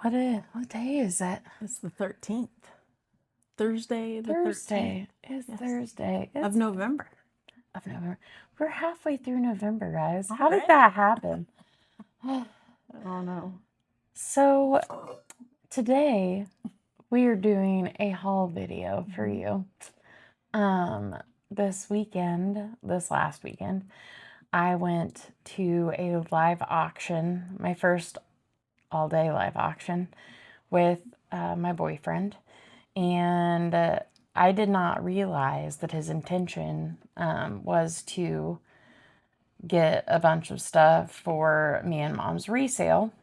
What day is it? It's the 13th. Thursday the 13th. It's Thursday. Of November. Of November. We're halfway through November, guys. How Already? did that happen? I don't know. So today we are doing a haul video for you. This last weekend, I went to a live auction, my first all-day live auction with my boyfriend, and I did not realize that his intention was to get a bunch of stuff for me and Mom's resale.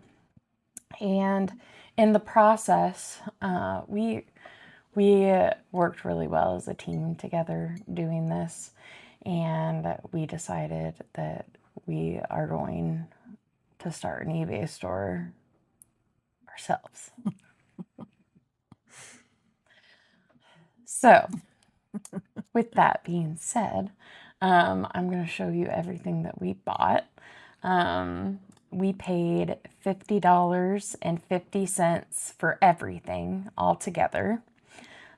And in the process, we worked really well as a team together doing this, and we decided that we are going to start an eBay store ourselves. So, with that being said, I'm going to show you everything that we bought. We paid $50.50 for everything all together.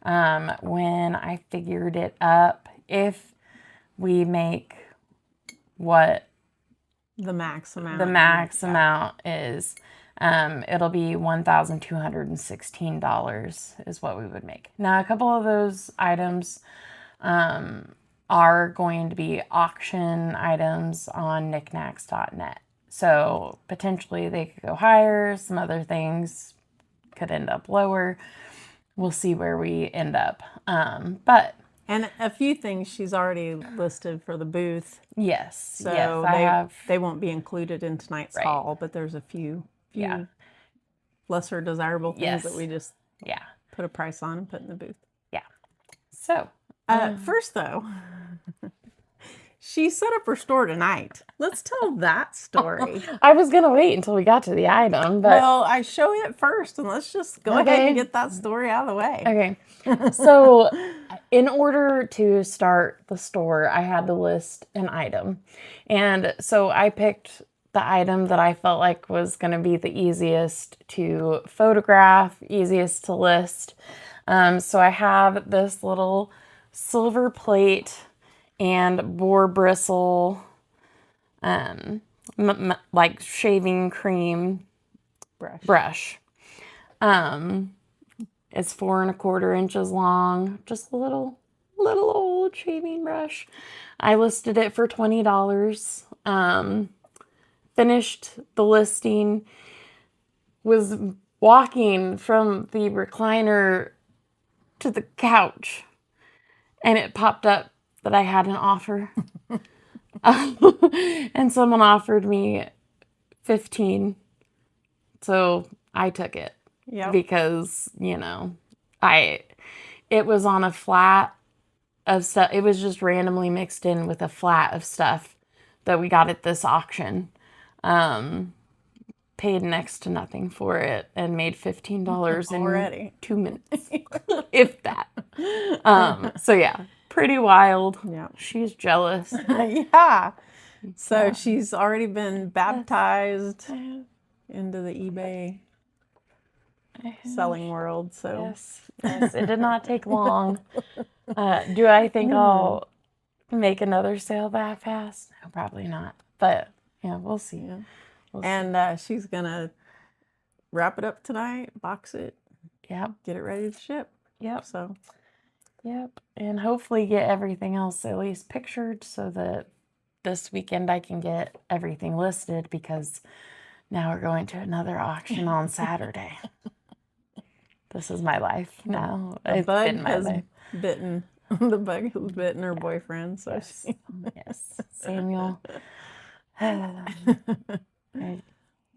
When I figured it up, if we make what The max amount. the max amount is, it'll be $1,216 is what we would make. Now, a couple of those items are going to be auction items on knickknacks.net. So potentially they could go higher. Some other things could end up lower. We'll see where we end up. And a few things she's already listed for the booth. Yes. So yes, they won't be included in tonight's haul, but there's a few lesser desirable things that we just put a price on and put in the booth. Yeah. So first though, she set up her store tonight. Let's tell that story. I was going to wait until we got to the item, but well, I show it first, and let's just go ahead and get that story out of the way. Okay. So in order to start the store, I had to list an item. And so I picked the item that I felt like was going to be the easiest to photograph, easiest to list. So I have this little silver plate and boar bristle, like shaving cream brush. It's 4 1/4 inches long, just a little old shaving brush. I listed it for $20. Finished the listing, was walking from the recliner to the couch, and it popped up that I had an offer. And someone offered me $15. So I took it. Yep. Because, it was on a flat of stuff. It was just randomly mixed in with a flat of stuff that we got at this auction. Paid next to nothing for it and made $15 already in 2 minutes, if that. So yeah, pretty wild. Yeah, she's jealous. Yeah. So she's already been baptized into the eBay selling world. So yes, it did not take long. Do I think I'll make another sale that fast? No, probably not. But yeah, we'll see. Yeah. And she's gonna wrap it up tonight, box it, yep, get it ready to ship. Yep. So, yep, and hopefully get everything else at least pictured so that this weekend I can get everything listed, because now we're going to another auction on Saturday. This is my life now. The bug has bitten. The bug has bitten her boyfriend. So yes, Samuel.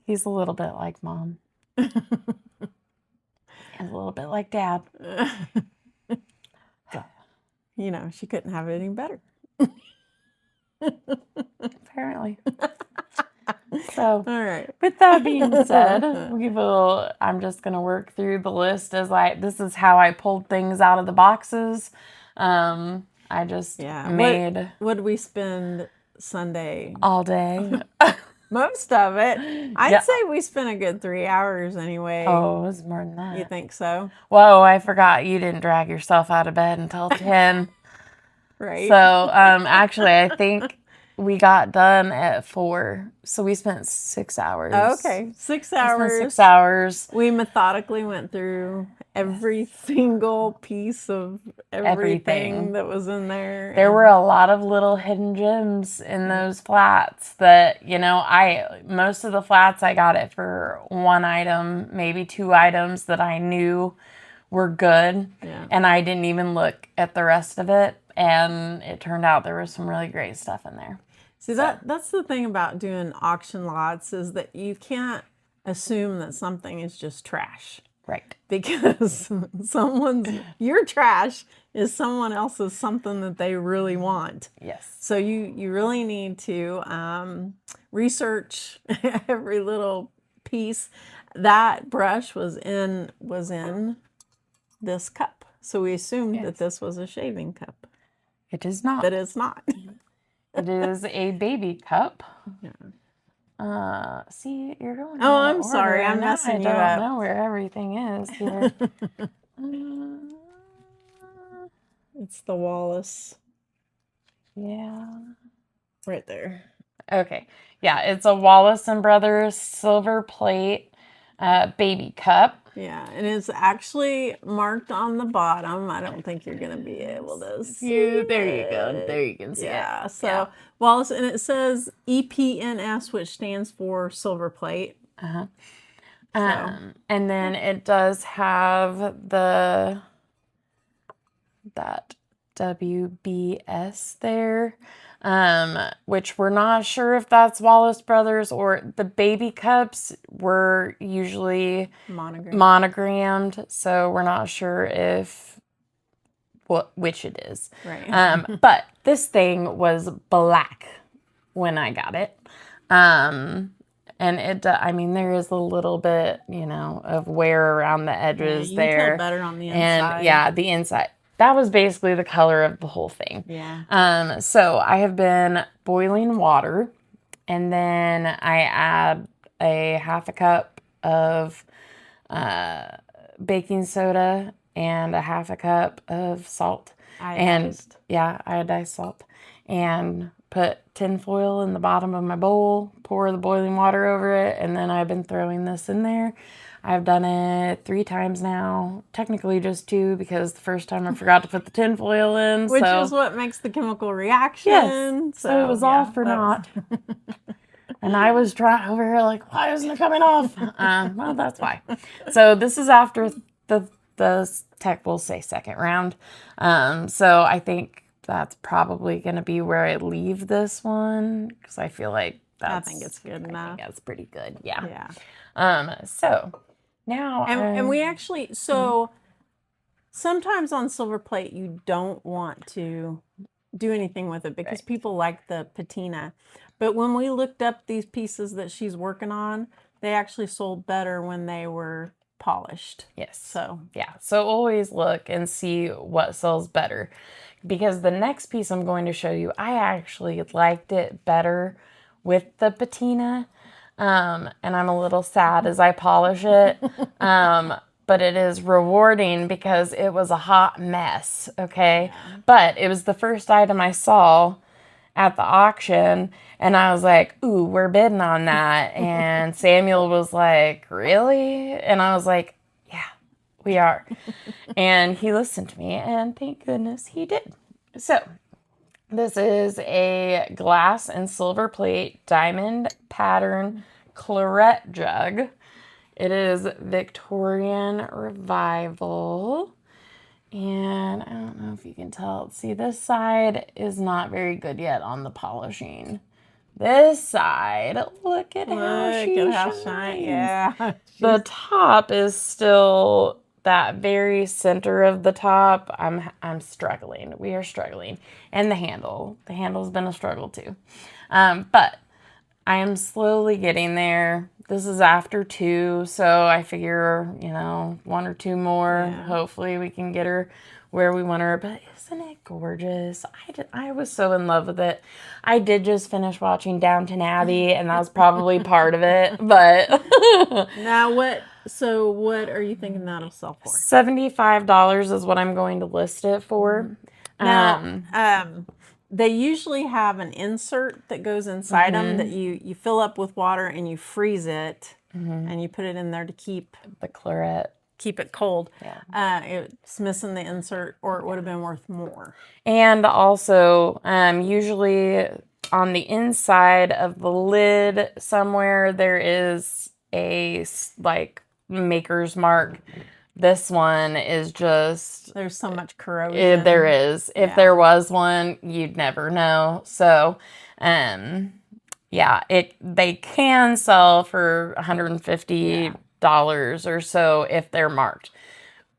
He's a little bit like Mom. And a little bit like Dad. She couldn't have it any better. Apparently. So, all right. With that being said, I'm just going to work through the list this is how I pulled things out of the boxes. I just made... What did we spend Sunday? All day. Most of it. I'd say we spent a good 3 hours anyway. Oh, it was more than that. You think so? Whoa, I forgot you didn't drag yourself out of bed until 10. Right. So, actually, I think we got done at 4. So we spent 6 hours. Okay, 6 hours. 6 hours. We methodically went through every single piece of everything that was in there. There were a lot of little hidden gems in those flats that, most of the flats I got it for 1 item, maybe 2 items that I knew were good. Yeah. And I didn't even look at the rest of it. And it turned out there was some really great stuff in there. See, that's the thing about doing auction lots is that you can't assume that something is just trash. Right. Because your trash is someone else's something that they really want. Yes. So you really need to research every little piece. That brush was in this cup. So we assumed that this was a shaving cup. It is not. But it's not. It is a baby cup. Yeah. See, you're going. Oh, I'm sorry. I'm messing you up. I don't know where everything is here. It's the Wallace. Yeah. Right there. Okay. Yeah, it's a Wallace and Brothers silver plate baby cup. Yeah, and it's actually marked on the bottom. I don't think you're going to be able to see it. There you go. There you can see it. Yeah, so Wallace, and it says EPNS, which stands for silver plate. Uh-huh. And then it does have that WBS there, which we're not sure if that's Wallace Brothers or the baby cups were usually monogrammed, so we're not sure which it is. Right. But this thing was black when I got it. And there is a little bit, of wear around the edges you there. can tell better on the inside. And the inside. That was basically the color of the whole thing. Yeah. So I have been boiling water, and then I add a half a cup of baking soda and a half a cup of salt. Iodized salt. And put tin foil in the bottom of my bowl, pour the boiling water over it, and then I've been throwing this in there. I've done it 3 times now, technically just 2 because the first time I forgot to put the tin foil in. Which is what makes the chemical reaction. Yes, so it was all for naught. And I was trying over here like, why isn't it coming off? Well, that's why. So this is after the tech will say second round. So I think that's probably going to be where I leave this one because I feel like I think it's good enough. I think that's pretty good. Yeah. Yeah. So now and we actually sometimes on silver plate you don't want to do anything with it because people like the patina. But when we looked up these pieces that she's working on, they actually sold better when they were polished. Yes. So always look and see what sells better. Because the next piece I'm going to show you, I actually liked it better with the patina. And I'm a little sad as I polish it. But it is rewarding because it was a hot mess, okay? Yeah. But it was the first item I saw at the auction, and I was like, ooh, we're bidding on that. And Samuel was like, really? And I was like, yeah, we are. And he listened to me, and thank goodness he did. So this is a glass and silver plate diamond pattern claret jug. It is Victorian Revival. And I don't know if you can tell. See, this side is not very good yet on the polishing. This side, look at how she shines. Yeah. The top is still that very center of the top. I'm struggling. We are struggling. And the handle. The handle's been a struggle too. But I am slowly getting there. This is after 2, so I figure, 1 or 2 more. Yeah. Hopefully we can get her where we want her, but isn't it gorgeous? I was so in love with it. I did just finish watching Downton Abbey, and that was probably part of it, but Now what are you thinking that'll sell for? $75 is what I'm going to list it for. Now, they usually have an insert that goes inside them that you fill up with water and you freeze it, and you put it in there to keep the claret. Keep it cold. Yeah. It's missing the insert, or it would have been worth more. And also, usually on the inside of the lid somewhere, there is a like maker's mark. This one is just... There's so much corrosion. There is. If there was one, you'd never know. So, yeah, they can sell for $150 or so if they're marked.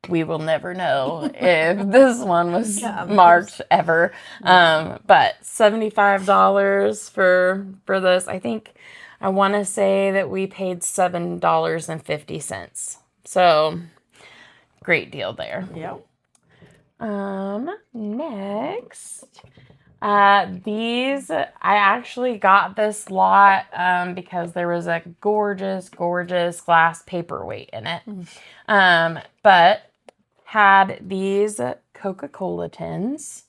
We will never know if this one was marked ever. But $75 for this. I want to say that we paid $7.50. So great deal there. Yep. Next, these, I actually got this lot because there was a gorgeous glass paperweight in it. But had these Coca-Cola tins,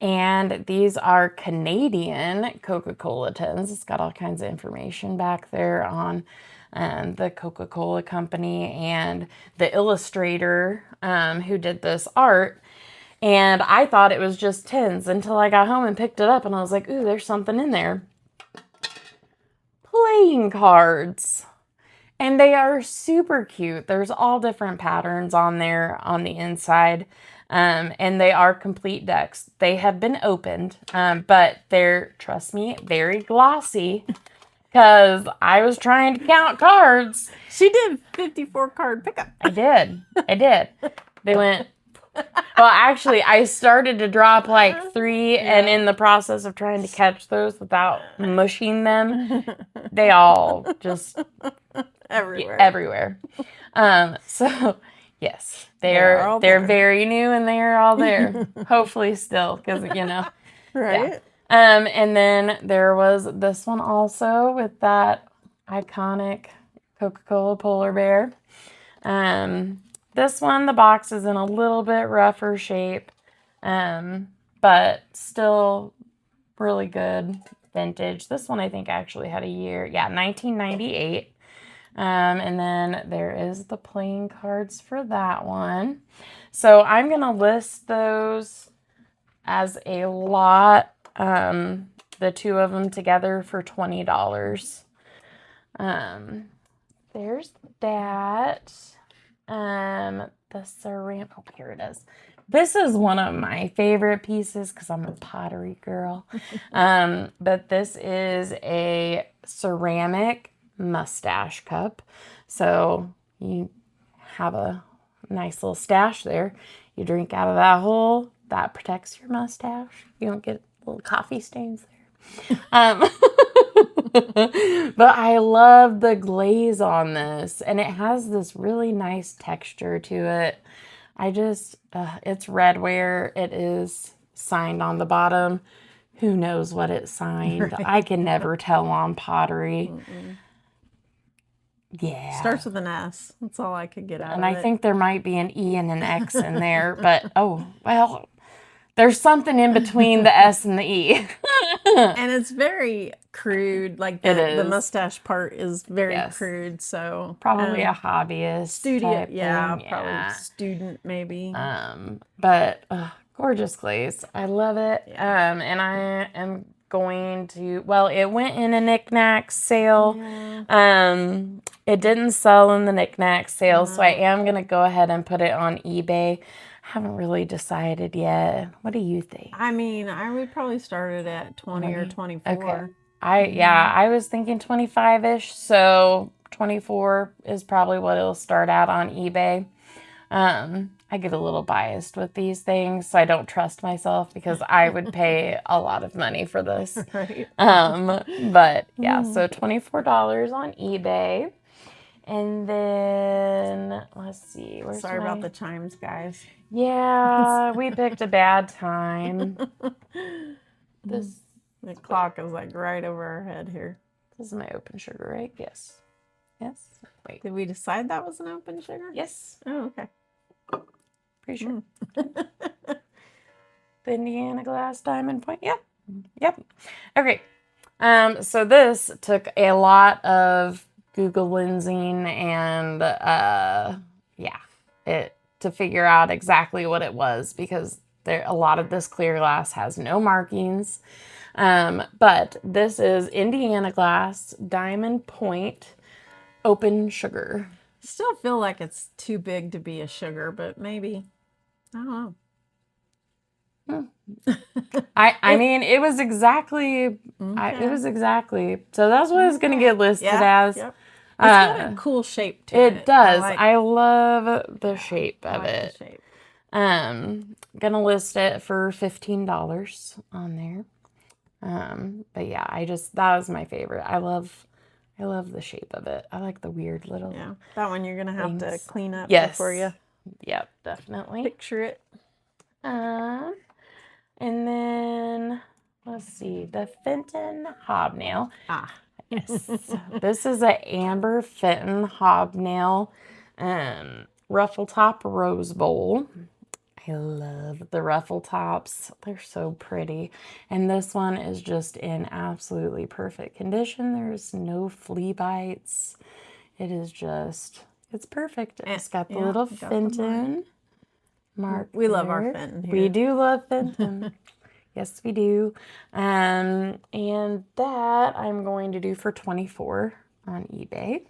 and these are Canadian Coca-Cola tins. It's got all kinds of information back there on the Coca-Cola company and the illustrator who did this art. And I thought it was just tins until I got home and picked it up, and I was like, ooh, there's something in there. Playing cards. And they are super cute. There's all different patterns on there on the inside. And they are complete decks. They have been opened, but they're, trust me, very glossy. Because I was trying to count cards. She did 54 card pickup. I did. They went... Well, actually, I started to drop like 3, and in the process of trying to catch those without mushing them, they all just everywhere. So yes, they're very new, and they are all there. Hopefully, still, because right. Yeah. And then there was this one also with that iconic Coca-Cola polar bear. This one, the box is in a little bit rougher shape, but still really good vintage. This one I think actually had a year. Yeah, 1998. And then there is the playing cards for that one. So I'm going to list those as a lot, the two of them together for $20. There's that. The ceramic, oh, here it is. This is one of my favorite pieces because I'm a pottery girl. But this is a ceramic mustache cup. So you have a nice little stash there. You drink out of that hole. That protects your mustache. You don't get little coffee stains there. But I love the glaze on this, and it has this really nice texture to it. It's redware. It is signed on the bottom. Who knows what it's signed? Right. I can never tell on pottery. Yeah. Starts with an S. That's all I could get out of it. And I think there might be an E and an X in there, but oh, well, there's something in between the S and the E. And it's very crude. Like the mustache part is very crude. So probably a hobbyist. Studio, probably student maybe. But gorgeous glaze. I love it. And I am going to, well, it went in a knick-knack sale. It didn't sell in the knick-knack sale, so I am going to go ahead and put it on eBay. Haven't really decided yet. What do you think? I mean, I would probably start it at 20 or 24. Okay. I was thinking 25-ish, so 24 is probably what it'll start out on eBay. I get a little biased with these things, so I don't trust myself because I would pay a lot of money for this. Right. But yeah, so $24 on eBay. And then, let's see. Where's Sorry my... about the chimes, guys. Yeah, we picked a bad time. This The clock is like right over our head here. This is my open sugar, right? Yes. Yes. Wait. Did we decide that was an open sugar? Yes. Oh, okay. Pretty sure. The Indiana Glass Diamond Point. Yep. Yep. Okay. So this took a lot of Google lensing and to figure out exactly what it was, because a lot of this clear glass has no markings. But this is Indiana Glass Diamond Point Open Sugar. Still feel like it's too big to be a sugar, but maybe. I don't know. I mean, it was exactly, Okay. it was exactly, so that's what it's going to get listed as. Yep. It's got a cool shape to it. It does. I love the shape of it. The shape. Gonna list it for $15 on there. But yeah, that was my favorite. I love the shape of it. I like the weird little. Yeah, that one you're gonna have to clean up yes. before you. Yep, definitely. Picture it. And then let's see, the Fenton Hobnail. Yes, this is an amber Fenton Hobnail, ruffle top rose bowl. I love the ruffle tops. They're so pretty. And this one is just in absolutely perfect condition. There's no flea bites. It is just, it's perfect. It's got the little Fenton mark. We love our Fenton here. We do love Fenton. Yes, we do. And that I'm going to do for $24 on eBay.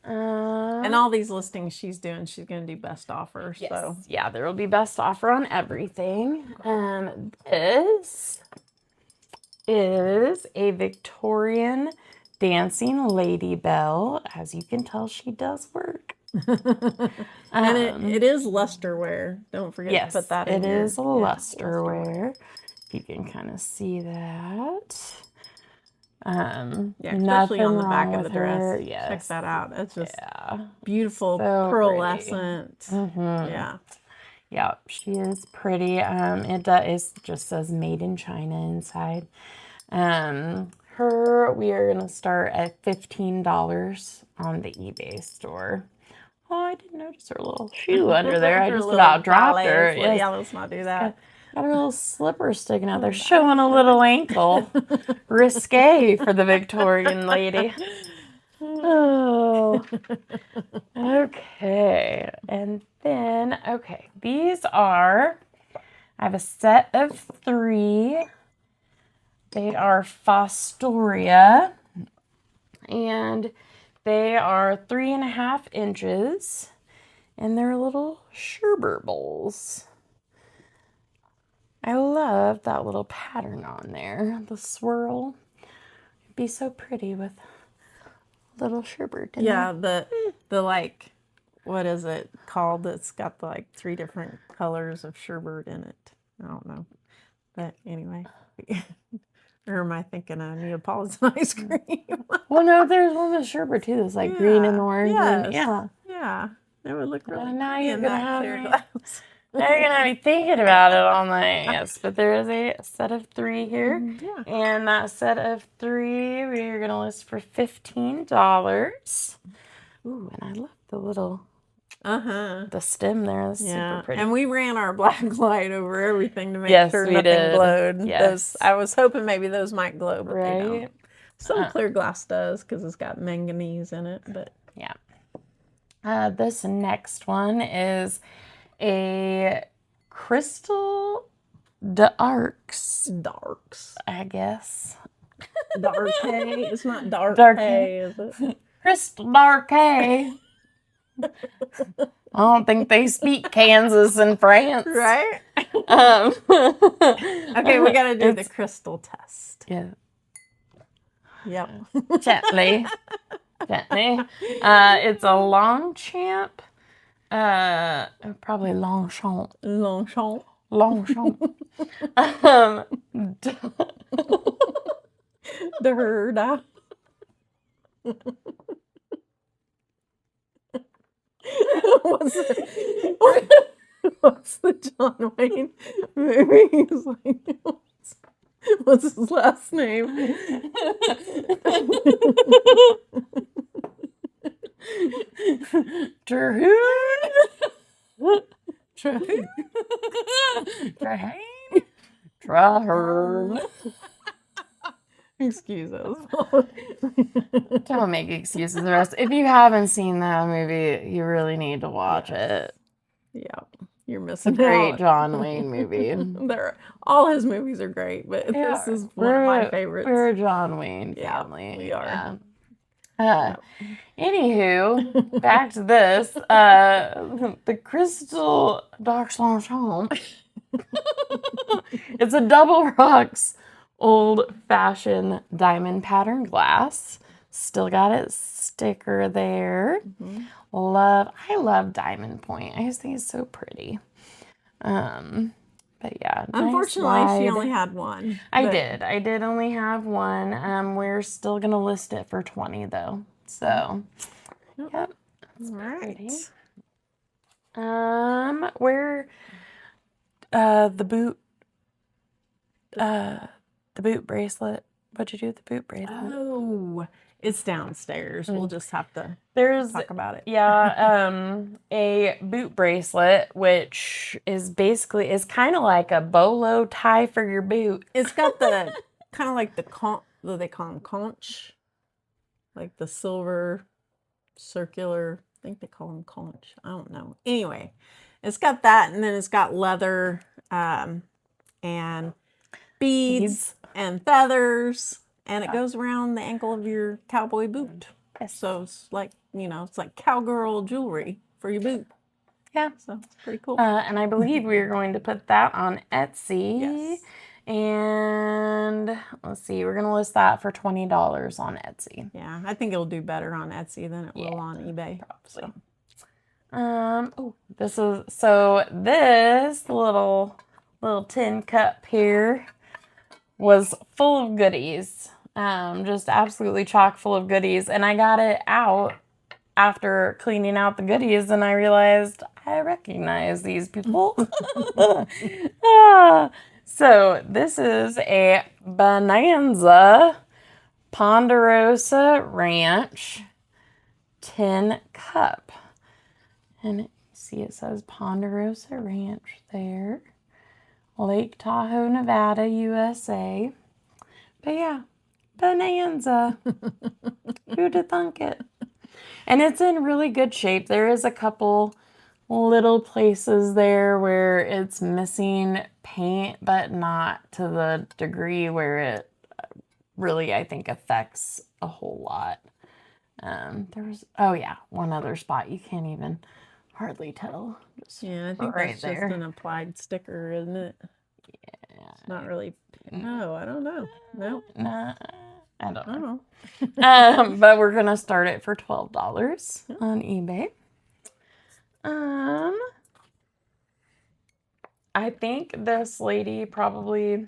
And all these listings she's doing, she's going to do best offer. Yes. So yeah, there will be best offer on everything. This is a Victorian dancing lady bell. As you can tell, she does work. And it is lusterware. Don't forget to put that in. It is lusterware. You can kind of see that. Especially on the back of the dress. Yes. Check that out. It's just beautiful, so pearlescent. Yeah. Yeah, she is pretty. It just says made in China inside. We are gonna start at $15 on the eBay store. Oh, I didn't notice her little shoe under there. I just about dropped her. Yes. Yeah, let's not do that. Got her little slipper sticking out there, showing a little ankle. Risque for the Victorian lady. Oh. Okay. And then, these are, I have a set of 3. They are Fostoria. And they are 3.5 inches. And they're little sherbet bowls. I love that little pattern on there, the swirl. It'd be so pretty with little sherbet in there. The like, what is it called? It's got the 3 different colors of sherbet in it. I don't know, but anyway. Or am I thinking of Neapolitan ice cream? Well, no, there's one with sherbet too. That's like green and orange. Yes. And, yeah, it would look really now pretty you're in gonna that have clear glass. Now you're gonna be thinking about it all night. Yes, but there is a set of 3 here. Yeah. And that set of 3 we're gonna list for $15. Ooh, and I love the little the stem there. That's super pretty. And we ran our black light over everything to make sure nothing glowed. Yes. I was hoping maybe those might glow, but they don't. Some clear glass does because it's got manganese in it. But yeah. This next one is a crystal darks, I guess. Dark hay. It's not dark hay, is it? Crystal dark hay. I don't think they speak Kansas in France. Right? Okay, we got to do the crystal test. Yeah. Yep. Gently. It's a Longchamp. Probably Longchamp. What's the John Wayne movie? He's like, what's his last name? Terhune. Traherne. Excuses. Don't make excuses. The rest. If you haven't seen that movie, you really need to watch it. Yeah, you're It's a missing great out. John Wayne movie. All his movies are great, but this is one of my favorites. We're a John Wayne Yeah, family. we are. Yeah. Anywho, back to this. The Crystal d'Argenton. It's a Double Rocks old-fashioned diamond pattern glass. Still got its sticker there. I love Diamond Point. I just think it's so pretty. But yeah, Unfortunately, nice she wide. only had one. I did only have one. We're still gonna list it for 20 though. So, yep. All right. Where the boot bracelet. What'd you do with the boot bracelet? Oh, it's downstairs. We'll just have to talk about it. Yeah, a boot bracelet, which is kind of like a bolo tie for your boot. It's got the kind of like the what they call them, conch, like the silver circular. I think they call them conch. I don't know. Anyway, it's got that, and then it's got leather and beads and feathers, and it goes around the ankle of your cowboy boot. Yes. So it's like, it's like cowgirl jewelry for your boot. Yeah. So it's pretty cool. And I believe we are going to put that on Etsy. Yes. And let's see, we're going to list that for $20 on Etsy. Yeah, I think it'll do better on Etsy than it will on eBay. Probably. This little tin cup here was full of goodies. Just absolutely chock full of goodies. And I got it out after cleaning out the goodies, and I realized I recognize these people. So this is a Bonanza Ponderosa Ranch tin cup. And you see it says Ponderosa Ranch there. Lake Tahoe, Nevada, USA. But yeah, Bonanza. Who'd have thunk it? And it's in really good shape. There is a couple little places there where it's missing paint, but not to the degree where it really, I think, affects a whole lot. One other spot you can't even hardly tell. Yeah, I think that's just an applied sticker, isn't it? Yeah. It's not really. No, I don't know. No. Nah, I don't know. But we're going to start it for $12 on eBay. I think this lady probably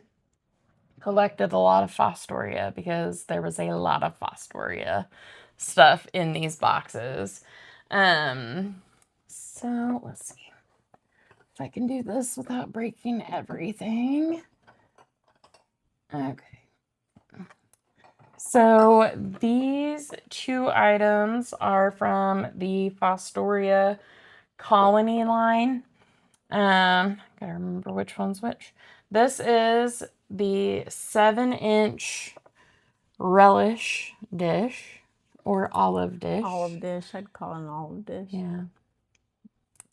collected a lot of Fostoria because there was a lot of Fostoria stuff in these boxes. So let's see if I can do this without breaking everything. Okay. So these two items are from the Fostoria Colony line. Gotta remember which one's which. This is the 7-inch relish dish or olive dish. Olive dish. I'd call it an olive dish. Yeah.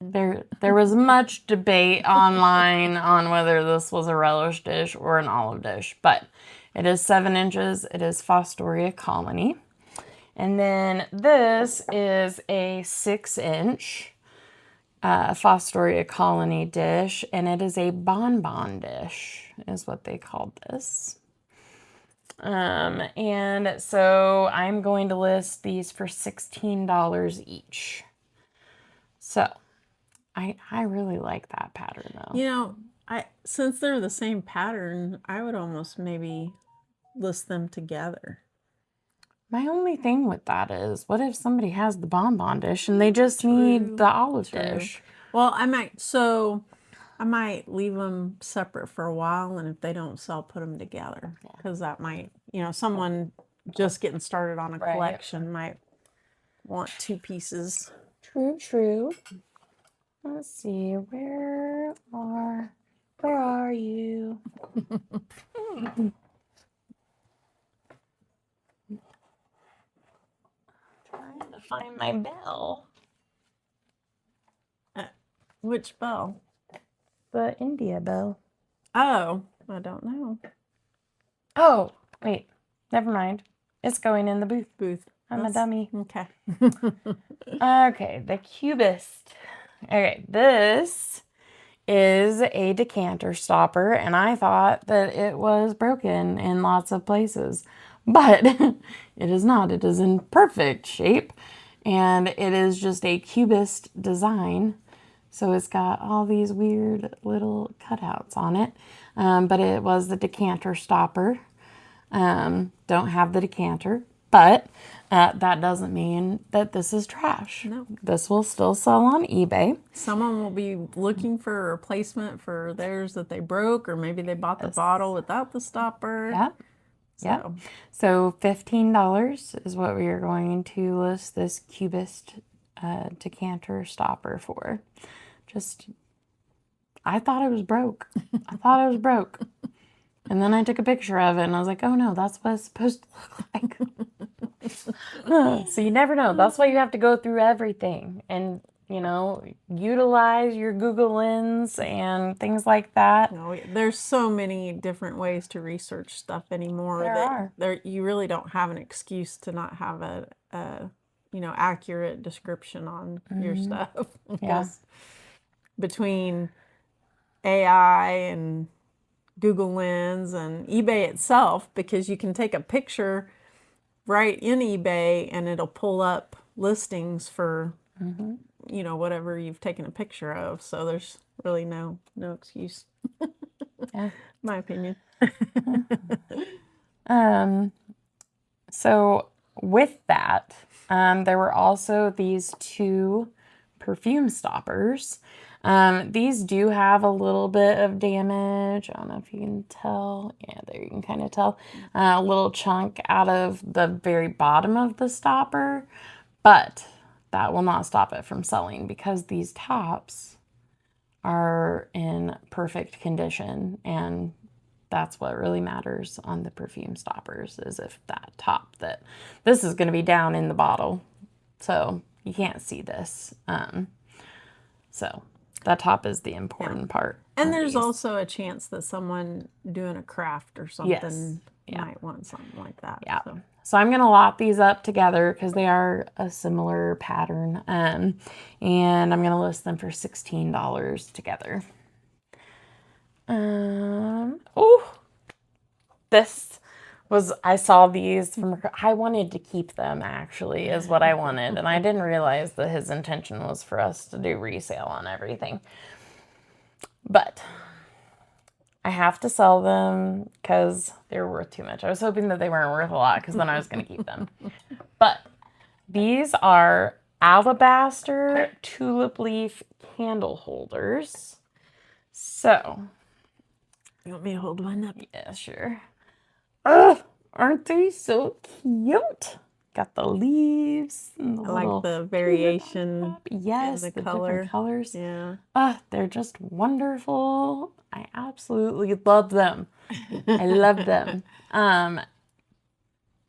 There was much debate online on whether this was a relish dish or an olive dish, but it is 7 inches. It is Fostoria Colony. And then this is a 6-inch Fostoria Colony dish, and it is a bonbon dish, is what they called this. And so I'm going to list these for $16 each. So I really like that pattern though. Since they're the same pattern, I would almost maybe list them together. My only thing with that is, what if somebody has the bonbon dish and they just need the olive dish? Well, I might leave them separate for a while, and if they don't sell, put them together, because that might, someone just getting started on a collection might want 2 pieces. True, true. Let's see, where are you? Trying to find my bell. Which bell? The India bell. Oh, I don't know. Oh, wait. Never mind. It's going in the booth. I'm a dummy. Okay. Okay, the Cubist. Okay, this is a decanter stopper, and I thought that it was broken in lots of places, but it is not. It is in perfect shape, and it is just a Cubist design. So it's got all these weird little cutouts on it, but it was the decanter stopper. Don't have the decanter, but that doesn't mean that this is trash. No. This will still sell on eBay. Someone will be looking for a replacement for theirs that they broke, or maybe they bought the bottle without the stopper. Yep. Yep. So $15 is what we are going to list this Cubist decanter stopper for. I thought it was broke. I thought it was broke. And then I took a picture of it and I was like, oh no, that's what it's supposed to look like. So you never know. That's why you have to go through everything and, utilize your Google Lens and things like that. No, there's so many different ways to research stuff anymore. You really don't have an excuse to not have a accurate description on your stuff. Yeah. Between AI and Google Lens and eBay itself, because you can take a picture right in eBay and it'll pull up listings for whatever you've taken a picture of. So there's really no excuse. Yeah. My opinion. So with that, there were also these 2 perfume stoppers. These do have a little bit of damage. I don't know if you can tell. Yeah, there you can kind of tell. A little chunk out of the very bottom of the stopper, but that will not stop it from selling because these tops are in perfect condition, and that's what really matters on the perfume stoppers, is if that top, that this is going to be down in the bottle, so you can't see this. So that top is the important part. And there's also a chance that someone doing a craft or something might want something like that. Yeah. So I'm going to lot these up together because they are a similar pattern. And I'm going to list them for $16 together. I saw these from, I wanted to keep them actually, is what I wanted. And I didn't realize that his intention was for us to do resale on everything. But I have to sell them because they're worth too much. I was hoping that they weren't worth a lot because then I was going to keep them. But these are alabaster tulip leaf candle holders. So, you want me to hold one up? Yeah, sure. Ugh, aren't they so cute? Got the leaves and the like the variation. Yes, the different colors. Yeah. They're just wonderful. I absolutely love them. I love them.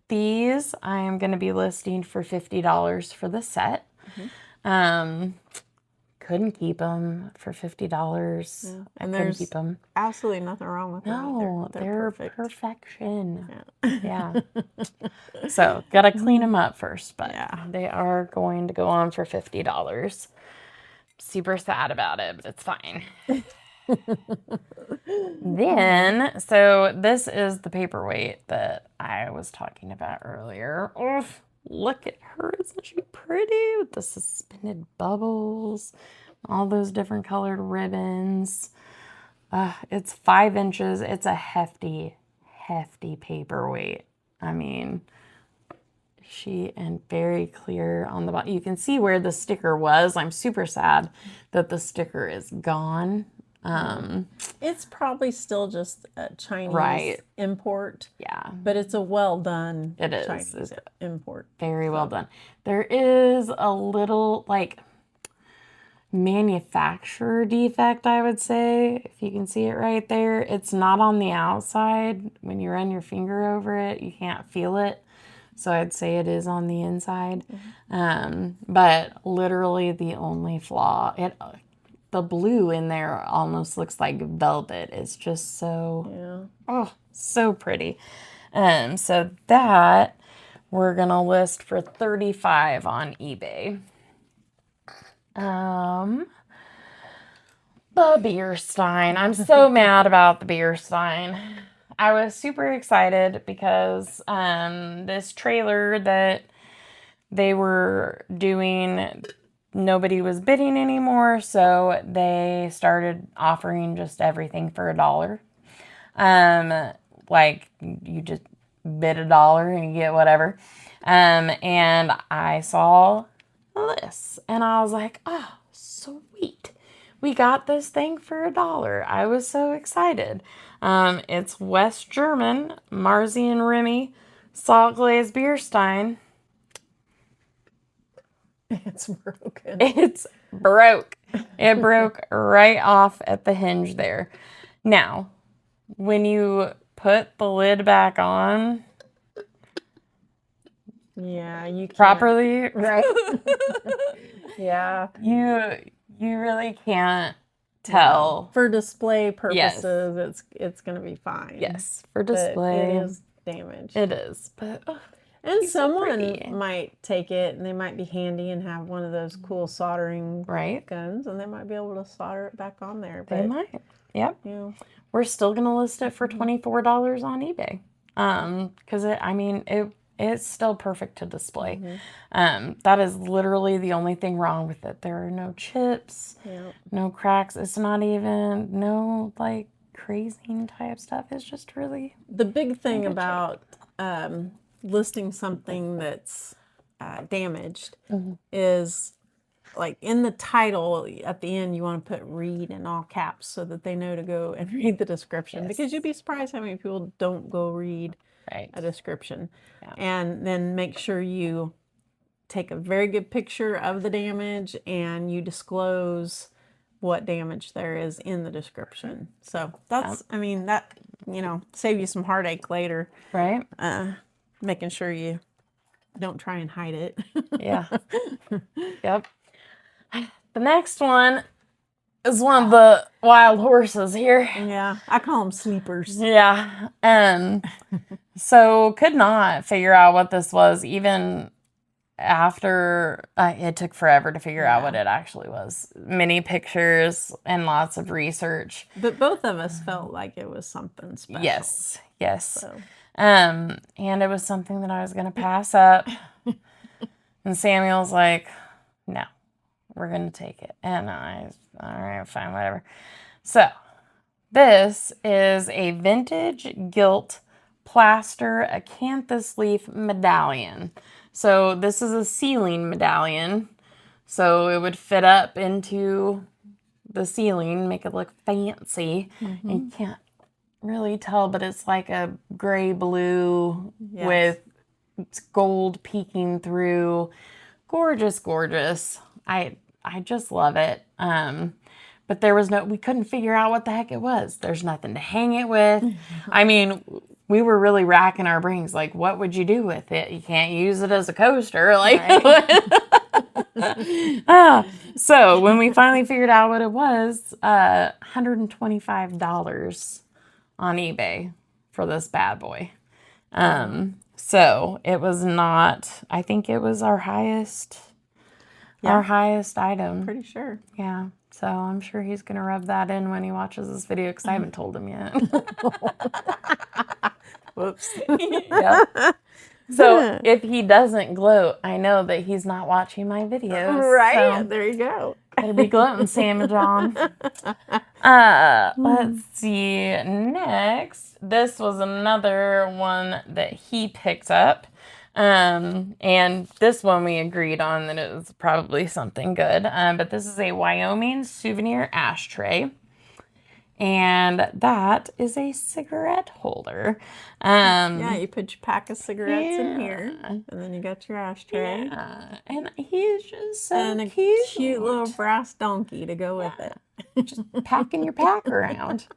These I am going to be listing for $50 for the set. Couldn't keep them for $50. Yeah. I couldn't keep them. Absolutely nothing wrong with them. No, they're perfection. Yeah. So, gotta clean them up first, but they are going to go on for $50. Super sad about it, but it's fine. Then, so this is the paperweight that I was talking about earlier. Oof, look at her. Isn't she pretty? With the suspended bubbles, all those different colored ribbons. It's 5 inches. It's a hefty paperweight. I mean, sheet and very clear on the bottom. You can see where the sticker was. I'm super sad that the sticker is gone. It's probably still just a Chinese Right. import. Yeah. But it's a well done It is. Chinese import. Very well done. There is a little like manufacturer defect, I would say, if you can see it right there. It's not on the outside. When you run your finger over it, you can't feel it. So I'd say it is on the inside. But literally the only flaw, the blue in there almost looks like velvet. It's just so, so pretty. So that we're gonna list for $35 on eBay. The beer stein. I'm so mad about the beer stein. I was super excited because this trailer that they were doing, nobody was bidding anymore, so they started offering just everything for $1. Like you just bid $1 and you get whatever. And I saw this and I was like, oh, sweet. We got this thing for $1. I was so excited. It's West German Marzi and Remy salt glazed beer stein. It's broken. It's broke. It broke right off at the hinge there. Now, when you put the lid back on, yeah, you can't. properly, Right. Yeah. you really can't tell. For display purposes, it's going to be fine. Yes, for But display. it is damaged. It is, but and he's so someone pretty. might take it and they might be handy and have one of those cool soldering Right. guns and they might be able to solder it back on there. They But might. Yep. yeah. We're still gonna list it for $24 on eBay. Because it's still perfect to display. That is literally the only thing wrong with it. There are no chips, no cracks. It's not even no like crazing type stuff. It's just really The big thing about listing something that's damaged is like in the title at the end you want to put read in all caps so that they know to go and read the description, because you'd be surprised how many people don't go read a description. And then make sure you take a very good picture of the damage and you disclose what damage there is in the description. So that's that save you some heartache later, right. Making sure you don't try and hide it. Yeah. Yep. The next one is one of the wild horses here. Yeah, I call them sleepers. Yeah. So could not figure out what this was even after it took forever to figure out what it actually was. Many pictures and lots of research. But both of us felt like it was something special. Yes. So. And it was something that I was going to pass up. And Samuel's like, no, we're going to take it. And all right, fine, whatever. So this is a vintage gilt plaster acanthus leaf medallion. So this is a ceiling medallion. So it would fit up into the ceiling, make it look fancy. And you can't really tell, but it's like a gray blue with gold peeking through. Gorgeous, gorgeous. I just love it. But we couldn't figure out what the heck it was. There's nothing to hang it with. I mean, we were really racking our brains. Like, what would you do with it? You can't use it as a coaster. Like, so when we finally figured out what it was, $125 on eBay for this bad boy. So it was not, I think it was our highest item. Pretty sure. Yeah. So I'm sure he's going to rub that in when he watches this video because I haven't told him yet. Whoops. Yep. So if he doesn't gloat, I know that he's not watching my videos. Right. So there you go. better be gloating, Sam and John. Let's see. Next, this was another one that he picked up. And this one we agreed on that it was probably something good. But this is a Wyoming souvenir ashtray. And that is a cigarette holder. Yeah, you put your pack of cigarettes in here, Yeah. and then you got your ashtray Yeah. And he's just so and a cute. cute little brass donkey to go with it. Just packing your pack around.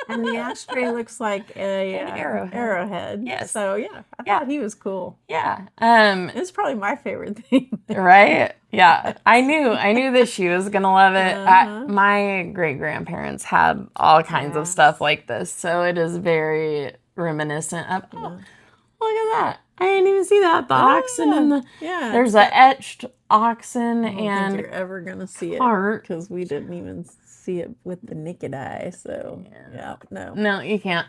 And the ashtray looks like a An arrowhead. arrowhead. Yes. So yeah, I Yeah. thought he was cool. Yeah. It's probably my favorite thing. Right? Yeah. I knew that she was gonna love it. Uh-huh. My great grandparents had all kinds of Yes. stuff like this, so it is very reminiscent of. Oh, look at that! I didn't even see that. The oxen and the Yeah. there's a etched oxen I don't and think you're ever gonna see it cart. because we didn't even see it with the naked eye. So yeah, no. No, you can't.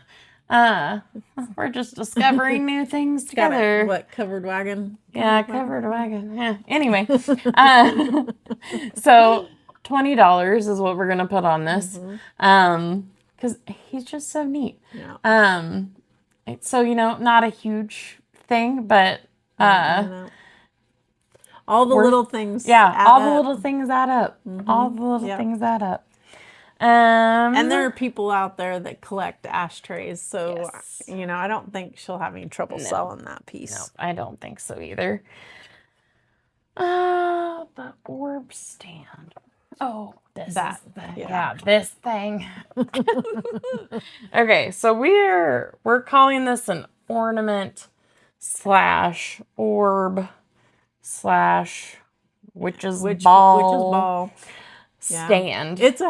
We're just discovering new things Got together. a what, covered wagon? Yeah, covered wagon. Yeah. Anyway, so $20 is what we're gonna put on this, because he's just so neat. Yeah. So not a huge thing, but No. All the little things. yeah, add all the up. little things add up. All the little Yep. things add up. And there are people out there that collect ashtrays, so Yes. I don't think she'll have any trouble selling that piece. No, I don't think so either. The orb stand. Oh, this this thing. Okay, so we're calling this an ornament / orb / witch's ball stand. It's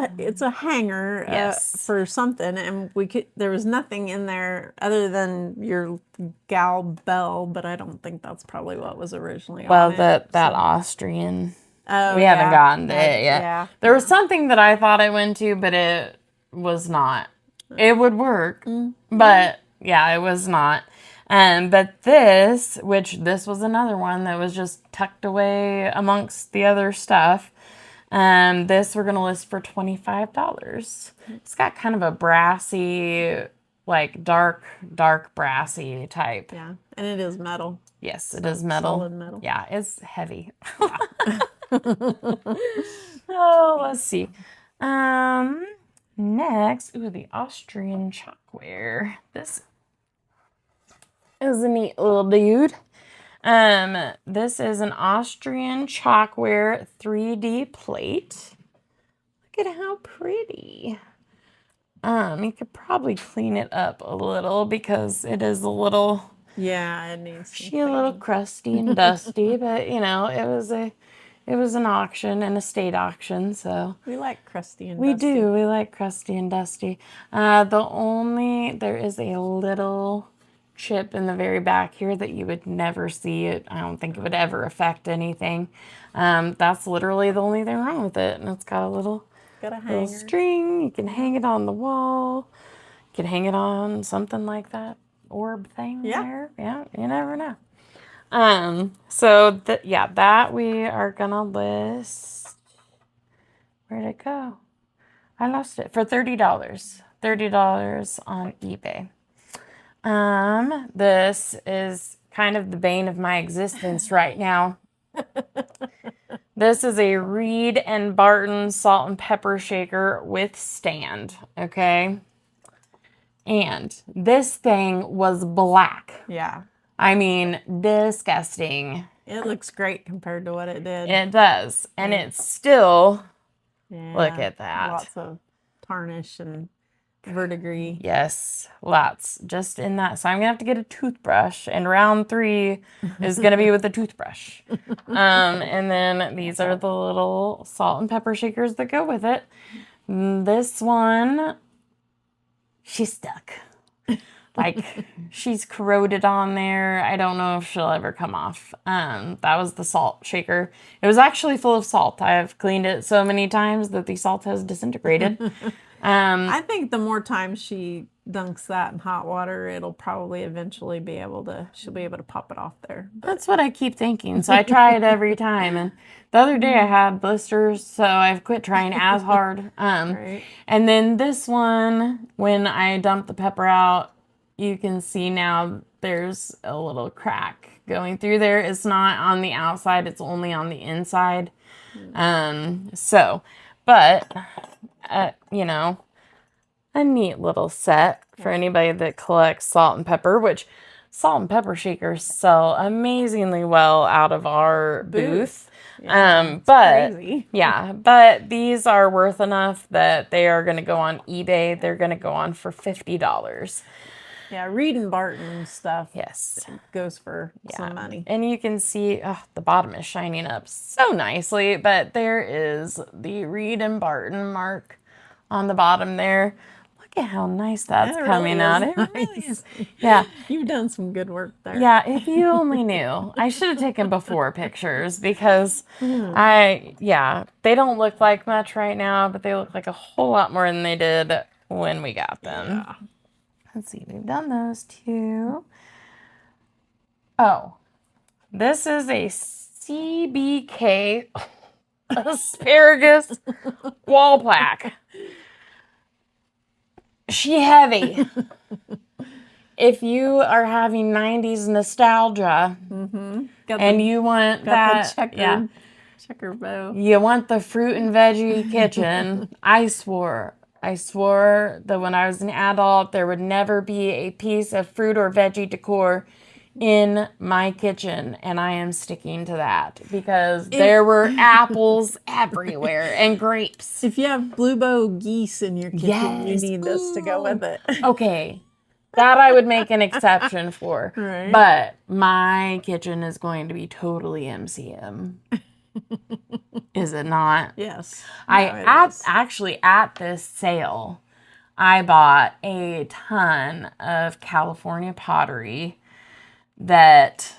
a hanger Yes. for something, and there was nothing in there other than your gal bell, but I don't think that's probably what was originally on it. that Austrian. Oh, We haven't gotten to that- it yet. yeah. There was something that I thought I went to, but it was not. It would work, but yeah, it was not. But this was another one that was just tucked away amongst the other stuff. This we're gonna list for $25. It's got kind of a brassy, like dark brassy type. Yeah, and it is metal. Yes, it is metal. Solid metal. Yeah, it's heavy. Oh, let's see. Next, the Austrian chalkware. This is a neat little dude. This is an Austrian chalkware 3D plate. Look at how pretty. You could probably clean it up a little because it is a little Yeah, it needs some a little crusty and dusty, but it was an auction, an estate auction, so We like crusty and we dusty. do. We like crusty and dusty. There is a little chip in the very back here that you would never see it. I don't think it would ever affect anything. That's literally the only thing wrong with it, and it's got a little Got a little hanger. string. You can hang it on the wall. You can hang it on something like that orb thing there. Yeah, you never know. That we are gonna list. Where'd it go? I lost it for $30. $30 on eBay. This is kind of the bane of my existence right now. This is a Reed and Barton salt and pepper shaker with stand, okay? And this thing was black. Yeah. I mean, disgusting. It looks great compared to what it did. It does. And it's still, Yeah, look at that. Lots of tarnish and verdigris. Yes, lots. Just in that. So I'm going to have to get a toothbrush. And round 3 is going to be with a toothbrush. And then these are the little salt and pepper shakers that go with it. This one, she's stuck. Like, she's corroded on there. I don't know if she'll ever come off. That was the salt shaker. It was actually full of salt. I have cleaned it so many times that the salt has disintegrated. I think the more times she dunks that in hot water, it'll probably eventually she'll be able to pop it off there. That's what I keep thinking. So I try it every time. And the other day I had blisters, so I've quit trying as hard. Right. And then this one, when I dumped the pepper out, you can see now there's a little crack going through there. It's not on the outside, it's only on the inside. But you know, a neat little set for anybody that collects salt and pepper, which salt and pepper shakers sell amazingly well out of our booth. Yeah, But crazy. yeah, but these are worth enough that they are going to go on eBay. They're going to go on for $50. Yeah, Reed and Barton stuff. Yes. Goes for some money. And you can see the bottom is shining up so nicely, but there is the Reed and Barton mark on the bottom there. Look at how nice that's coming out. It really is. Yeah. You've done some good work there. Yeah, if you only knew. I should have taken before pictures because they don't look like much right now, but they look like a whole lot more than they did when we got them. Yeah. Let's see, we've done those two. Oh, this is a CBK asparagus wall plaque. She heavy. If you are having 90s nostalgia and you want that the checker bow. You want the fruit and veggie kitchen. I swore that when I was an adult, there would never be a piece of fruit or veggie decor in my kitchen, and I am sticking to that because there were apples everywhere and grapes. If you have blue bow geese in your kitchen, you need this to go with it. Okay, that I would make an exception for. Right. But my kitchen is going to be totally MCM. Is it not? Yes. Actually at this sale, I bought a ton of California pottery that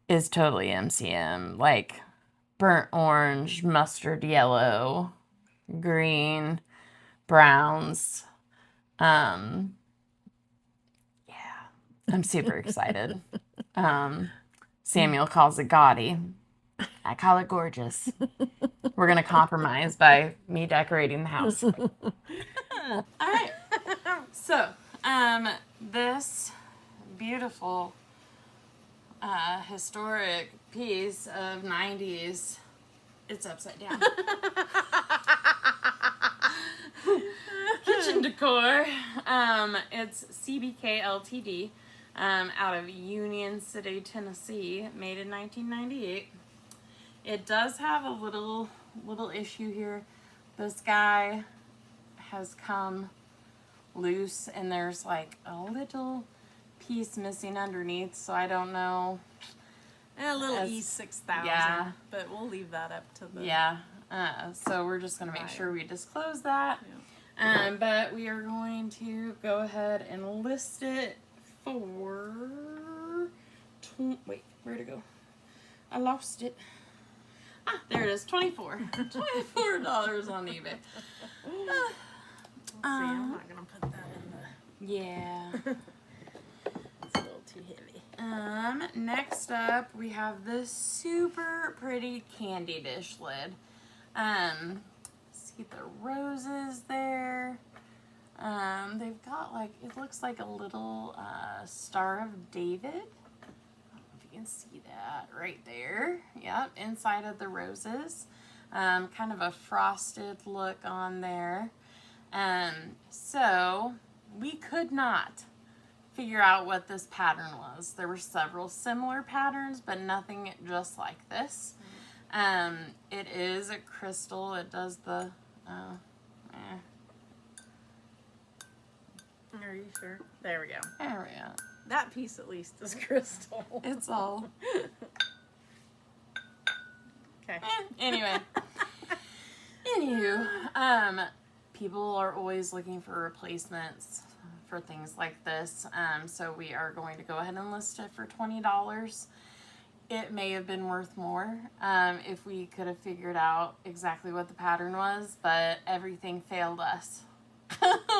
is totally MCM, like burnt orange, mustard yellow, green, browns. I'm super excited. Samuel calls it gaudy. I call it gorgeous. We're going to compromise by me decorating the house. All right. So, this beautiful historic piece of 90s, it's upside down. Kitchen decor. It's CBK Ltd. Out of Union City, Tennessee, made in 1998. It does have a little issue here. This guy has come loose and there's like a little piece missing underneath, so I don't know. A little E6000, yeah. But we'll leave that up to the... Yeah, so we're just going to make sure we disclose that. Yeah. But we are going to go ahead and list it for... Wait, where'd it go? I lost it. There it is, $24 on eBay. See, I'm not gonna put that in the... Yeah. It's a little too heavy. Next up, we have this super pretty candy dish lid. See the roses there. They've got like, it looks like a little Star of David. You can see that right there. Yep, inside of the roses. Kind of a frosted look on there. So we could not figure out what this pattern was. There were several similar patterns, but nothing just like this. It is a crystal. It does the... Are you sure? There we go. There we go. That piece at least is crystal. It's all. Okay. Anyway. Anywho, people are always looking for replacements for things like this. So we are going to go ahead and list it for $20. It may have been worth more if we could have figured out exactly what the pattern was, but everything failed us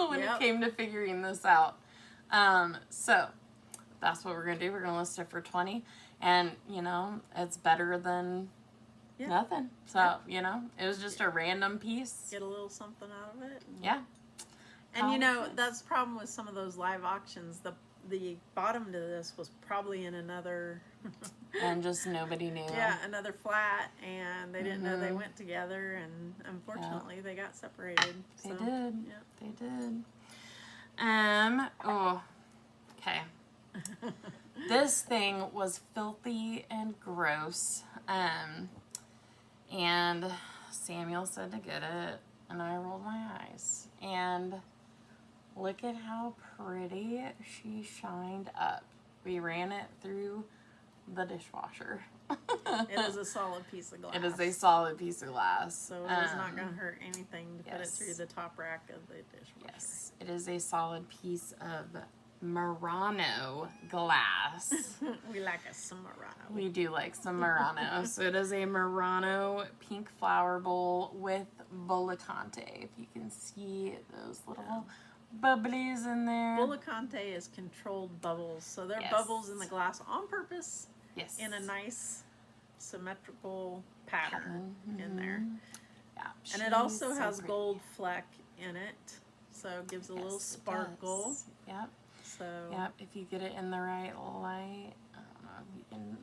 when it came to figuring this out. So that's what we're going to do. We're going to list it for $20, and, you know, it's better than nothing. So, you know, it was just a random piece. Get a little something out of it. Yeah. And, you know, that's the problem with some of those live auctions. The the bottom to this was probably in another And just nobody knew. yeah, another flat, and they didn't know they went together, and unfortunately they got separated. They So, did. yeah. They did. Oh, okay. This thing was filthy and gross. And Samuel said to get it, and I rolled my eyes. And look at how pretty she shined up. We ran it through the dishwasher. It is a solid piece of glass. It is a solid piece of glass. So it is not going to hurt anything to put it yes. through the top rack of the dishwasher. Yes, it is a solid piece of Murano glass. We like some Murano. We do like some Murano. So it is a Murano pink flower bowl with Volcante. If you can see those little bubblies in there. Volcante is controlled bubbles. So they're Yes. bubbles in the glass on purpose. Yes. In a nice symmetrical pattern in there. Yeah. And it also has gold fleck in it. So it gives a little sparkle. Yep. So yep, if you get it in the right light, I don't know if you can,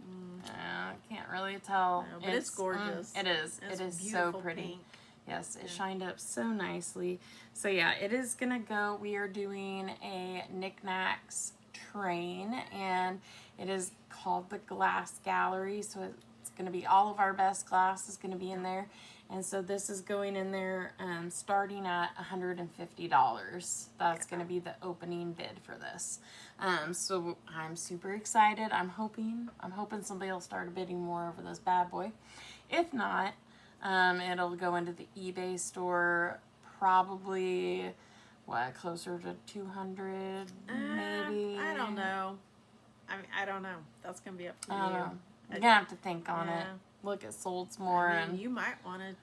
can't really tell. No, but it's gorgeous. It is. It's it is so beautiful pretty. pink. Yes, it shined up so nicely. So yeah, it is gonna go. We are doing a knickknacks train, and it is called the Glass Gallery. So it's gonna be all of our best glass is gonna be in there. And so this is going in there starting at $150. That's going to be the opening bid for this. So I'm super excited. I'm hoping somebody will start bidding more over this bad boy. If not, it'll go into the eBay store probably, closer to 200 maybe? I don't know. I don't know. That's going to be up to you. You're going to have to think on it. Look at Solds more. I mean, you might want to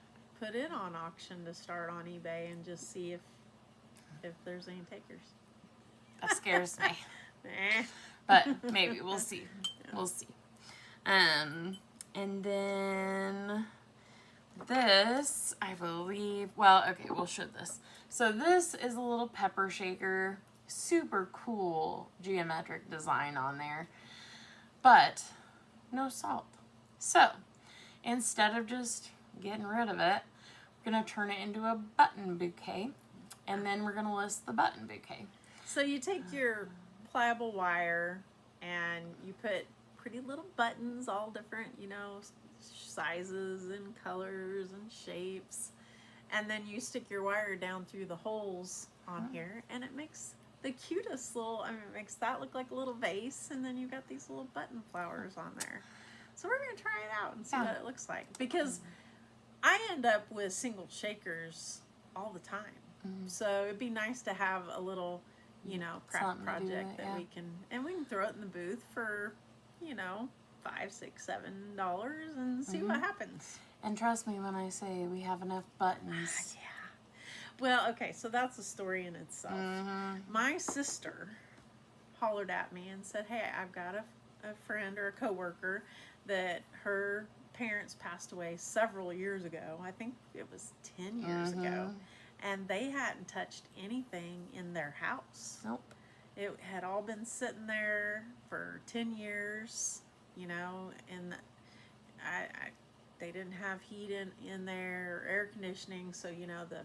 put it on auction to start on eBay and just see if there's any takers. That scares me. Eh. But maybe we'll see. We'll see. And then this, I believe, we'll show this. So this is a little pepper shaker. Super cool geometric design on there. But no salt. So instead of just getting rid of it, we're going to turn it into a button bouquet, and then we're going to list the button bouquet. So you take your pliable wire and you put pretty little buttons, all different, sizes and colors and shapes, and then you stick your wire down through the holes on here, and it makes the cutest little, it makes that look like a little vase, and then you've got these little button flowers on there. So we're going to try it out and see what it looks like. Because I end up with single shakers all the time. So it'd be nice to have a little, craft Something project that we can, and we can throw it in the booth for, $5, $6, $7 and see what happens. And trust me when I say we have enough buttons. Well, okay, so that's a story in itself. My sister hollered at me and said, hey, I've got a friend or a coworker that her parents passed away several years ago. I think it was 10 years ago. And they hadn't touched anything in their house. Nope. It had all been sitting there for 10 years, and they didn't have heat in there or air conditioning. So, the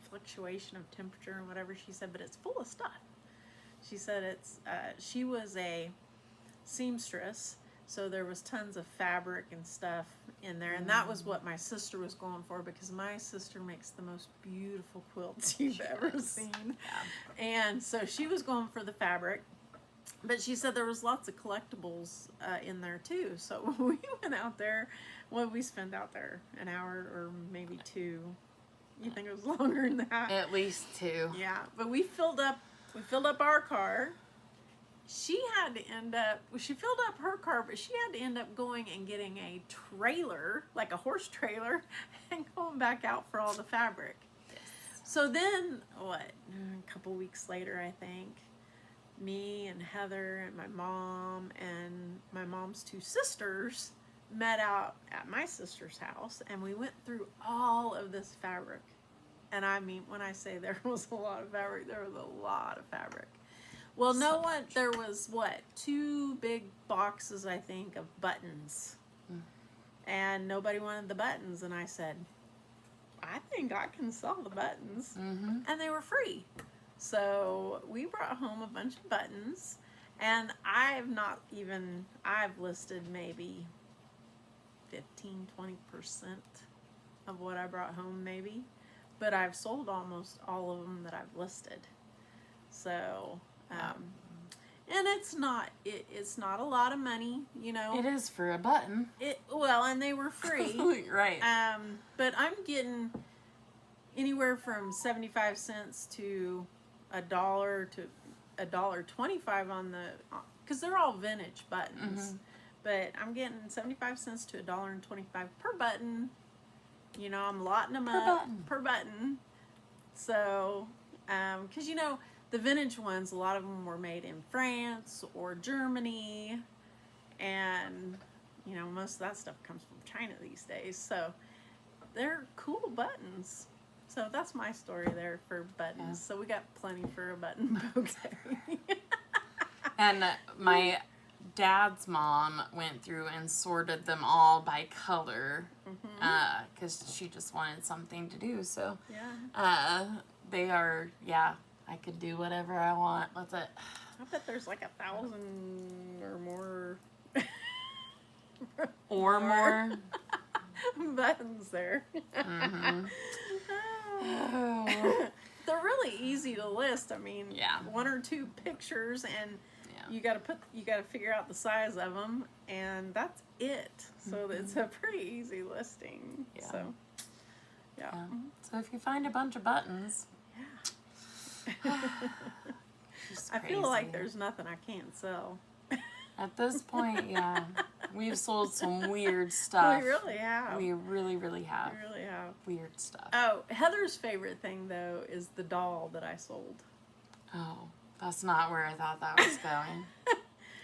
fluctuation of temperature and whatever she said, but it's full of stuff. She said she was a seamstress. So there was tons of fabric and stuff in there. And that was what my sister was going for, because my sister makes the most beautiful quilts you've ever seen. Yeah. And so she was going for the fabric. But she said there was lots of collectibles in there too. So we went out there. Well, we spent out there an hour or maybe 2. You think it was longer than that? At least 2. Yeah. But we filled up our car. She filled up her car, but she had to end up going and getting a trailer, like a horse trailer, and going back out for all the fabric. Yes. So then, a couple weeks later, I think, me and Heather and my mom and my mom's 2 sisters met out at my sister's house, and we went through all of this fabric. And I mean, when I say there was a lot of fabric, there was a lot of fabric. Well, So no one. much. There was what 2 big boxes, I think, of buttons, and nobody wanted the buttons. And I said, I think I can sell the buttons, and they were free. So we brought home a bunch of buttons, and I've listed maybe 15-20% of what I brought home, maybe, but I've sold almost all of them that I've listed. So, and it's not a lot of money, It is for a button. And they were free. Right. But I'm getting anywhere from 75 cents to $1 to $1.25 on because they're all vintage buttons. But I'm getting 75 cents to $1.25 per button. I'm lotting them up per button. So, because the vintage ones, a lot of them were made in France or Germany, and most of that stuff comes from China these days. So they're cool buttons. So that's my story there for buttons. Yeah. So we got plenty for a button bouquet. And my dad's mom went through and sorted them all by color because she just wanted something to do. So they are, I could do whatever I want with it. I bet there's like 1,000 or more. Or more. Buttons there. Oh. They're really easy to list. I mean, 1 or 2 pictures, and you got to figure out the size of them, and that's it. So it's a pretty easy listing. Yeah. So So if you find a bunch of buttons, I feel like there's nothing I can't sell. At this point, we've sold some weird stuff. We really have. We really, really have. We really have. Weird stuff. Oh, Heather's favorite thing, though, is the doll that I sold. Oh, that's not where I thought that was going.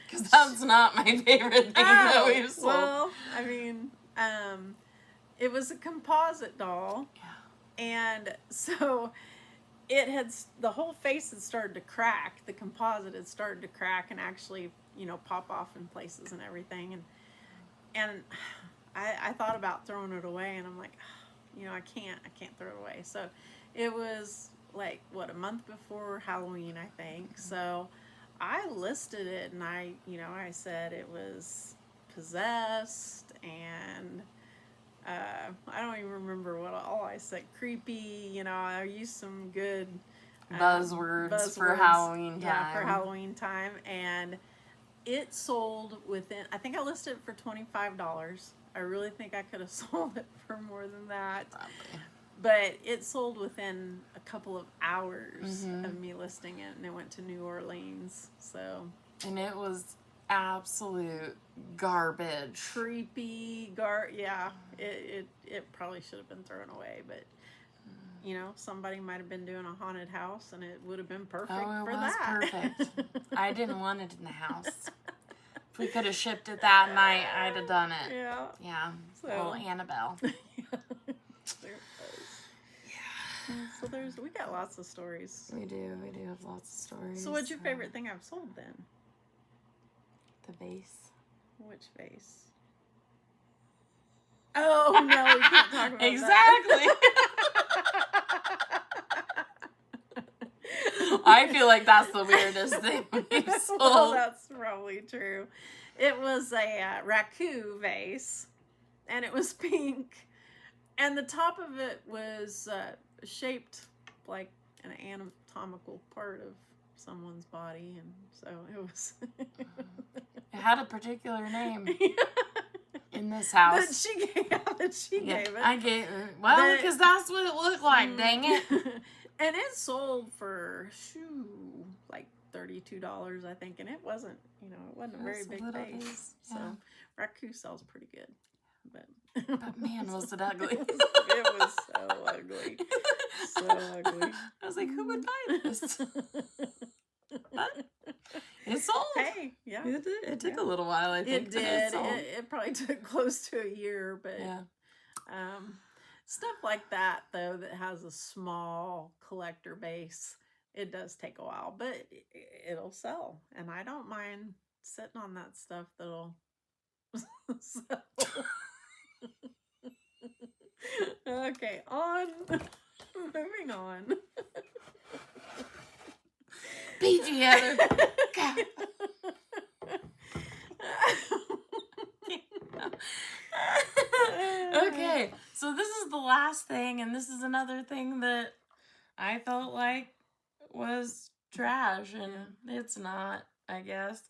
Because that's not my favorite thing that we've sold. Well, I mean, it was a composite doll. Yeah. And so the whole face had started to crack. The composite had started to crack and actually, pop off in places and everything. And I thought about throwing it away, and I'm like, I can't throw it away. So it was like, a month before Halloween, I think. So I listed it, and I said it was possessed, and I don't even remember what all I said. Creepy, I used some good buzzwords for Halloween time. Yeah, for Halloween time. And it sold within, I think I listed it for $25. I really think I could have sold it for more than that. Probably. But it sold within a couple of hours of me listing it, and it went to New Orleans. So. And it was absolute garbage. Creepy, it probably should have been thrown away, but somebody might have been doing a haunted house, and it would have been perfect for that. Perfect. I didn't want it in the house. If we could have shipped it that night, I'd have done it. Yeah. Yeah. So. Little Annabelle. There it was. Yeah. So we got lots of stories. We do have lots of stories. So what's your favorite thing I've sold then? The vase. Which vase? Oh, no, we can't talk about exactly. I feel like that's the weirdest thing we've sold. Well, that's probably true. It was a raku vase, and it was pink, and the top of it was shaped like an anatomical part of someone's body, and so it was... It had a particular name in this house. That she gave it. I gave it. Well, because that's what it looked like, dang it. And it sold for, like $32, I think. And it wasn't, it wasn't a very big vase. So, raku sells pretty good. But man, was it ugly. It was so ugly. So ugly. I was like, who would buy this? But it sold. Hey, yeah. It took a little while, I think. It did. It probably took close to a year, but stuff like that, though, that has a small collector base, it does take a while, but it'll sell. And I don't mind sitting on that stuff that'll sell. Okay, moving on. PG Heather. God. Okay, so this is the last thing, and this is another thing that I felt like was trash, and it's not, I guess.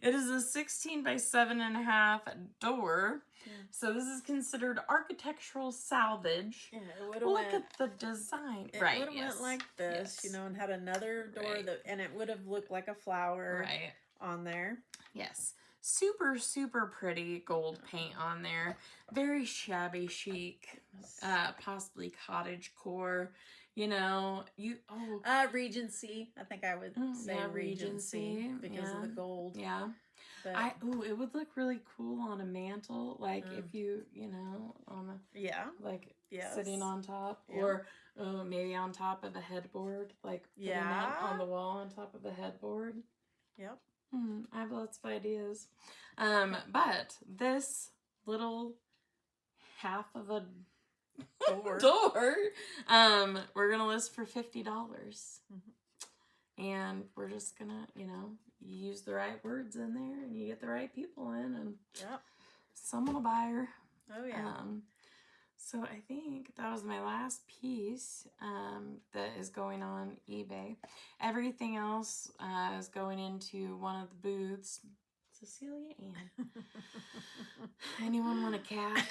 It is a 16 by 7.5 door. Yeah. So this is considered architectural salvage. Yeah, it Look at the design. It would have went like this, you know, and had another door and it would have looked like a flower on there. Yes. Super, super pretty gold paint on there. Very shabby chic, possibly cottagecore. You know, Regency. I think I would say Regency because of the gold. Yeah. But it would look really cool on a mantle, like if you know, on a sitting on top, or maybe on top of a headboard, like putting it on the wall on top of a headboard. Yep. I have lots of ideas. But this little half of a door we're gonna list for $50. And we're just gonna, you know, use the right words in there and you get the right people in, and someone will buy her. Oh yeah. So I think that was my last piece that is going on eBay. Everything else is going into one of the booths. Cecilia Ann. Anyone want a cat?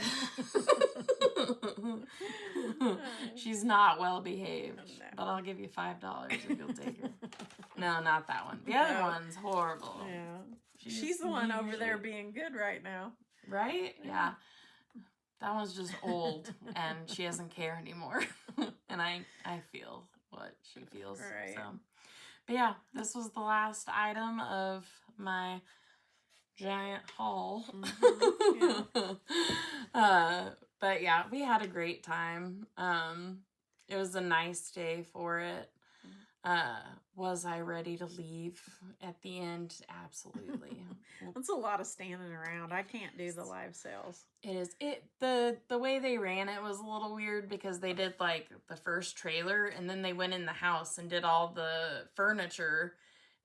She's not well behaved, but I'll give you $5 if you'll take her. No, not that one. The other one's horrible. Yeah. She's the one over there being good right now. Right? Yeah. That one's just old and she doesn't care anymore. And I feel what she feels. Right. So. But yeah, this was the last item of my giant haul. But yeah, we had a great time. It was a nice day for it. Was I ready to leave at the end? Absolutely. That's a lot of standing around. I can't do the live sales. It is. The way they ran it was a little weird because they did like the first trailer and then they went in the house and did all the furniture,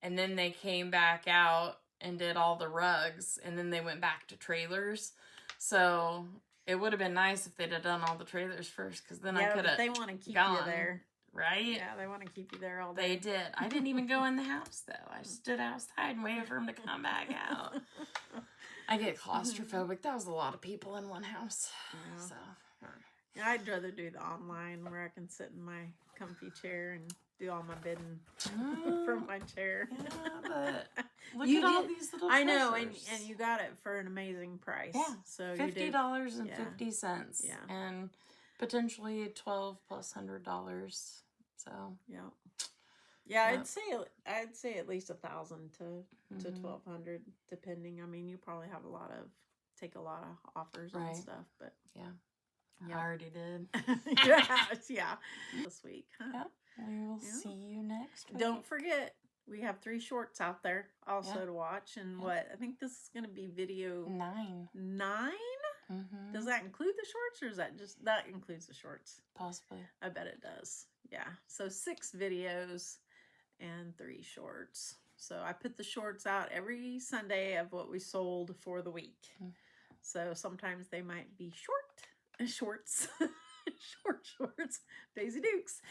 and then they came back out and did all the rugs, and then they went back to trailers. So it would have been nice if they'd have done all the trailers first, because then I could have. They want to keep you there, right? Yeah, they want to keep you there all day. They did. I didn't even go in the house though. I stood outside and waited for them to come back out. I get claustrophobic. That was a lot of people in one house. Yeah. So I'd rather do the online where I can sit in my comfy chair and do all my bidding from my chair. Yeah, but look at all these little treasures. I know, and you got it for an amazing price. Yeah, so $50.50. Yeah, and potentially $1,200+. So yeah, I'd say at least 1,000 to 1,200, depending. I mean, you probably have take a lot of offers and stuff, but yeah. I already did. yeah. This week. Huh? Yep. We will see you next week. Don't forget, we have 3 shorts out there also to watch. And I think this is going to be video 9. 9? Mm-hmm. Does that include the shorts, or is that includes the shorts? Possibly. I bet it does. Yeah. So 6 videos and 3 shorts. So I put the shorts out every Sunday of what we sold for the week. Mm-hmm. So sometimes they might be shorts, shorts, Daisy Dukes.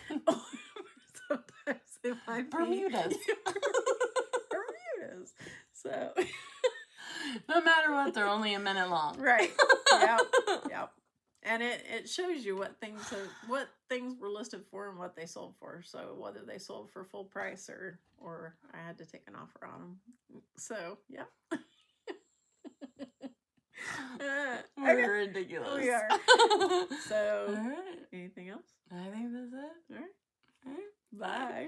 Sometimes they might Bermudas. be Bermudas. So no matter what, they're only a minute long. Right. Yep. And it shows you what things were listed for and what they sold for. So whether they sold for full price or I had to take an offer on them. So yeah. We're ridiculous. We are. So, anything else? I think that's it. All right. Bye.